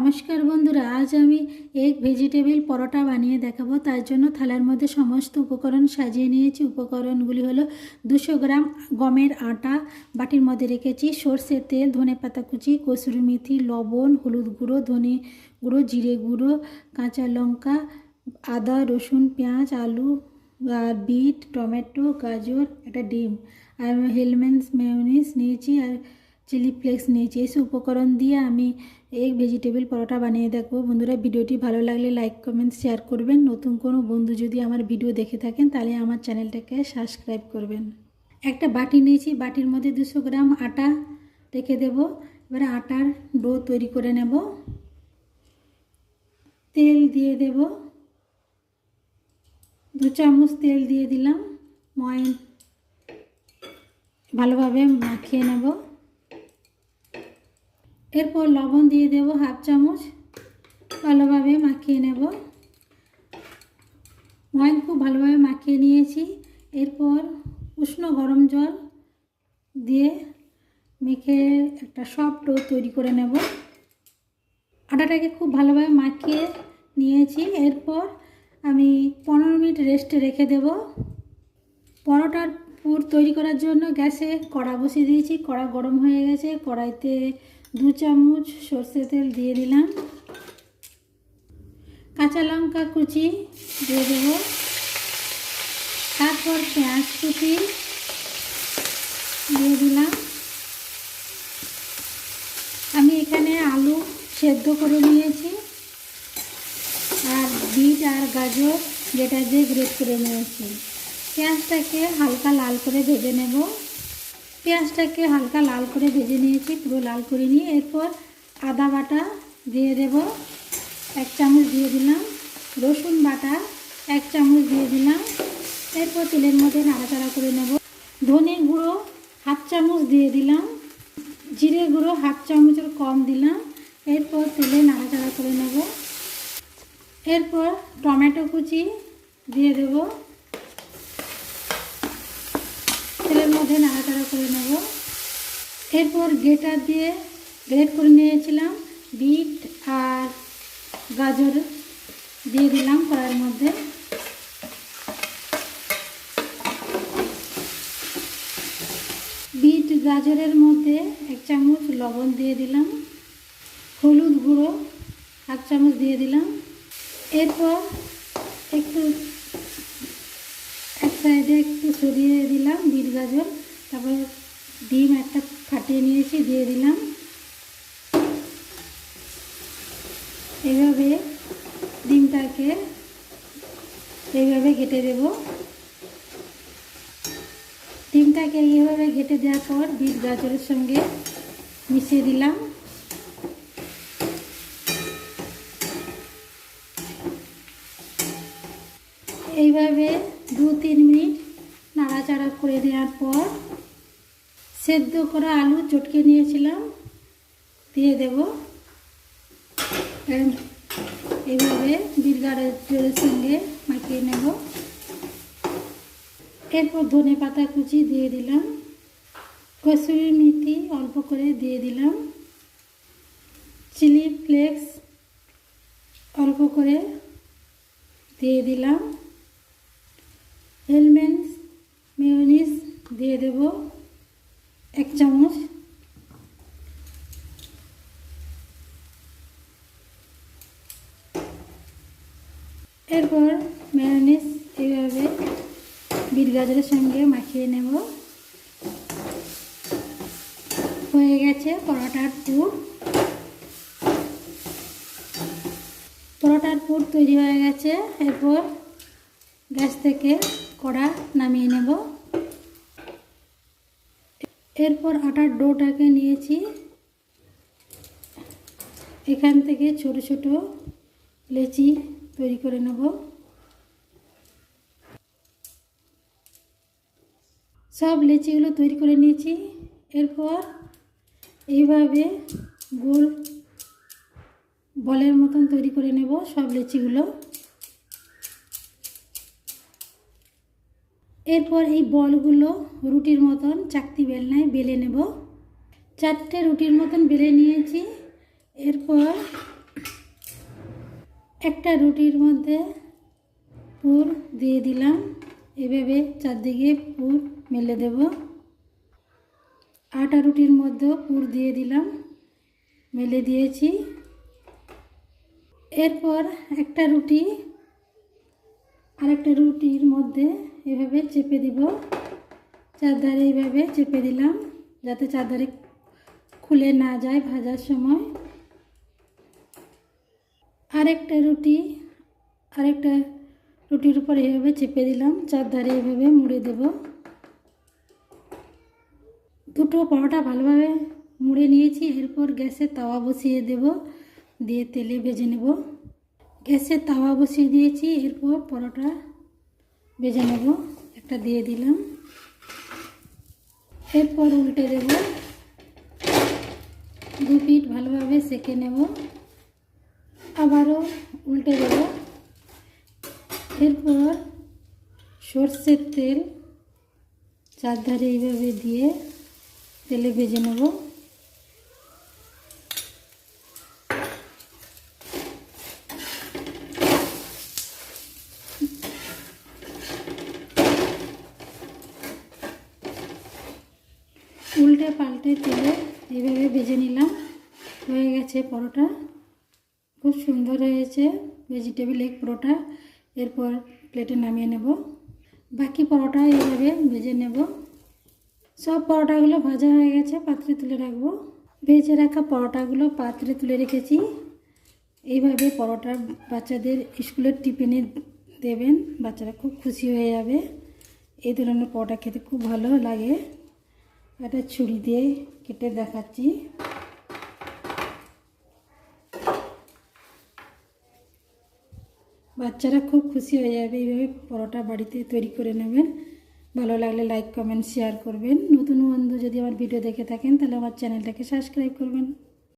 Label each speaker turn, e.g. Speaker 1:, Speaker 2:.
Speaker 1: নমস্কার বন্ধুরা, আজ আমি এগ ভেজিটেবল পরোটা বানিয়ে দেখাবো। তার জন্য থালার মধ্যে সমস্ত উপকরণ সাজিয়ে নিয়েছি। উপকরণগুলি হলো 200 গ্রাম গমের আটা, বাটির মধ্যে রেখেছি সর্ষের তেল, ধনেপাতা কুচি, কসুরি মেথি, লবণ, হলুদ গুঁড়ো, ধনে গুঁড়ো, জিরে গুঁড়ো, কাঁচা লঙ্কা, আদা, রসুন, পেঁয়াজ, আলু আর বিট, টমেটো, গাজর, একটা ডিম আর হেলমেন্স মেয়োনিজ নিয়েছি আর চিলি ফ্লেক্স নিয়েছি। এইসব উপকরণ দিয়ে আমি এগ ভেজিটেবল পরোটা বানিয়ে দেখবো। বন্ধুরা, ভিডিওটি ভালো লাগলে লাইক কমেন্ট শেয়ার করবেন। নতুন কোনো বন্ধু যদি আমার ভিডিও দেখে থাকেন তাহলে আমার চ্যানেলটাকে সাবস্ক্রাইব করবেন। একটা বাটি নিয়েছি, বাটির মধ্যে 200 গ্রাম আটা রেখে দেব। এবারে আটার ডো তৈরি করে নেব। তেল দিয়ে দেব, 2 চামচ তেল দিয়ে দিলাম। ময়ন ভালোভাবে মাখিয়ে নেব। এরপর লবণ দিয়ে দেব 1/2 চামচ, ভালোভাবে মাখিয়ে নেব। ময়ন খুব ভালোভাবে মাখিয়ে নিয়েছি। এরপর উষ্ণ গরম জল দিয়ে মেখে একটা সফট ডো তৈরি করে নেব। আটাটাকে খুব ভালোভাবে মাখিয়ে নিয়েছি। এরপর আমি 15 মিনিট রেস্টে রেখে দেব। পরোটার পুর তৈরি করার জন্য গ্যাসে কড়া বসিয়ে দিয়েছি। কড়া গরম হয়ে গেছে। কড়াইতে 2 চামচ সর্ষের তেল দিয়ে দিলাম। কাঁচা লঙ্কা কুচি দিয়ে দেব। তারপর পেঁয়াজ কুচি দিয়ে দিলাম। আমি এখানে আলু সেদ্ধ করে নিয়েছি আর বিট আর গাজর যেটা দিয়ে গ্রেট করে নিয়েছি। পেঁয়াজটাকে হালকা লাল করে ভেজে নেব। পেঁয়াজটাকে হালকা লাল করে ভেজে নিয়েছি, পুরো লাল করে নিয়ে এরপর আদা বাটা দিয়ে দেব, 1 চামচ দিয়ে দিলাম। রসুন বাটা 1 চামচ দিয়ে দিলাম। এরপর তেলের মধ্যে নাড়াচাড়া করে নেব। ধনে গুঁড়ো 1/2 চামচ দিয়ে দিলাম। জিরে গুঁড়ো 1/2 চামচের কম দিলাম। এরপর তেলে নাড়াচাড়া করে নেব। এরপর টমেটো কুচি দিয়ে দেব, তেলের মধ্যে নাড়াচাড়া করে নেব। এরপর গ্রেটার দিয়ে গ্রেট করে নিয়েছিলাম বিট আর গাজর দিয়ে দিলাম কড়াইয়ের মধ্যে। বিট গাজরের মধ্যে 1 চামচ লবণ দিয়ে দিলাম। হলুদ গুঁড়ো 1/2 চামচ দিয়ে দিলাম। এরপর একটু এক সাইডে একটু সরিয়ে দিলাম বিট গাজর। তারপর ডিম একটা ফাটিয়ে নিয়েছি দিয়ে দিলাম। এইভাবে ডিমটাকে এইভাবে ঘেটে দেব। ডিমটাকে এইভাবে ঘেটে দেওয়ার পর বিট গাজরের সঙ্গে মিশিয়ে দিলাম। এইভাবে 2-3 মিনিট নাড়াচাড়া করে দেওয়ার পর সেদ্ধ করা আলু চটকে নিয়েছিলাম দিয়ে দেব। এইভাবে বিট গাজরের সঙ্গে মাখিয়ে নেব। এরপর ধনে পাতা কুচি দিয়ে দিলাম। কসুরি মেথি অল্প করে দিয়ে দিলাম। চিলি ফ্লেক্স অল্প করে দিয়ে দিলাম। হেলমেন্স মেয়োনিজ দিয়ে দেব 1 চামচ। এরপর মেয়োনিজ এইভাবে বিট গাজরের সঙ্গে মাখিয়ে নেব। হয়ে গেছে পরোটার পুর। পরোটার পুর তৈরি হয়ে গেছে। এরপর গ্যাস থেকে কড়া নামিয়ে নেব। এরপর আটার ডোটাকে নিয়েছি, এখান থেকে ছোট ছোট লেচি তৈরি করে নেব। সব লেচিগুলো তৈরি করে নিয়েছি। এরপর এইভাবে গোল বলের মতন তৈরি করে নেব সব লেচিগুলো। এরপর এই বলগুলো রুটির মতন চাকতি বেলনায় বেলে নেব। 4টে রুটির মতন বেলে নিয়েছি। এরপর একটা রুটির মধ্যে পুর দিয়ে দিলাম, এভাবে চারদিকে পুর মেলে দেব। আটা রুটির মধ্যেও পুর দিয়ে দিলাম, মেলে দিয়েছি। এরপর একটা রুটি আরেকটা রুটির মধ্যে এভাবে চেপে দিব, চারধারে এইভাবে চেপে দিলাম যাতে চারধারে খুলে না যায় ভাজার সময়। আরেকটা রুটির উপর এইভাবে চেপে দিলাম, চারধারে এইভাবে মুড়ে দেব। দুটো পরোটা ভালোভাবে মুড়ে নিয়েছি। এরপর গ্যাসে তাওয়া বসিয়ে দেব, দিয়ে তেলে ভেজে নেব। গ্যাসে তাওয়া বসিয়ে দিয়েছি, এরপর পরোটা ভেজে নেব। একটা দিয়ে দিলাম, এরপর উল্টে দেব। দু পিঠ ভালোভাবে সেঁকে নেব, আবারও উল্টে দেব। এরপর সর্ষের তেল চারধারে এইভাবে দিয়ে তেলে ভেজে নেব। উল্টে পাল্টে তেলে এইভাবে ভেজে নিলাম। হয়ে গেছে পরোটা, খুব সুন্দর হয়েছে ভেজিটেবিল এগ পরোটা। এরপর প্লেটে নামিয়ে নেব। বাকি পরোটা এইভাবে ভেজে নেব। সব পরোটাগুলো ভাজা হয়ে গেছে, পাত্রে তুলে রাখবো। ভেজে রাখা পরোটাগুলো পাত্রে তুলে রেখেছি। এইভাবে পরোটা বাচ্চাদের স্কুলের টিফিনে দেবেন, বাচ্চারা খুব খুশি হয়ে যাবে। এই ধরনের পরোটা খেতে খুব ভালো লাগে। একটা ছুরি দিয়ে কেটে দেখাচ্ছি। বাচ্চারা খুব খুশি হয়ে যাবে। এইভাবে পরোটা বাড়িতে তৈরি করে নেবেন। ভালো লাগলে লাইক কমেন্ট শেয়ার করবেন। নতুন বন্ধু যদি আমার ভিডিও দেখে থাকেন তাহলে আমার চ্যানেলটাকে সাবস্ক্রাইব করবেন।